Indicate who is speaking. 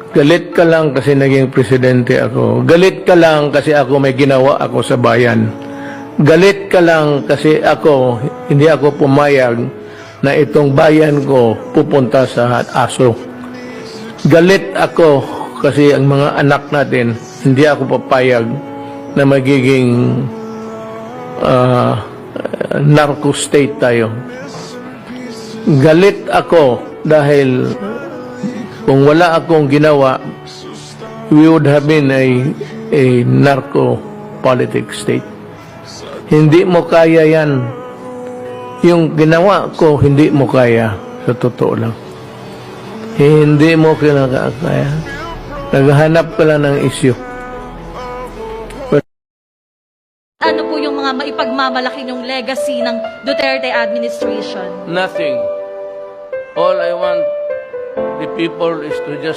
Speaker 1: Galit ka lang kasi naging presidente ako. Galit ka lang kasi ako may ginawa ako sa bayan. Galit ka lang kasi hindi ako pumayag na itong bayan ko pupunta sa aso. Galit ako kasi ang mga anak natin, hindi ako papayag na magiging narco state tayo. Galit ako dahil kung wala akong ginawa, we would have been a narco politic state. Hindi mo kaya yan. Yung ginawa ko, hindi mo kaya. Sa totoo lang. Hindi mo kaya. Naghahanap ka lang ng issue.
Speaker 2: Ano po yung mga maipagmamalaki yung legacy ng Duterte administration?
Speaker 1: Nothing. All I want the people is to just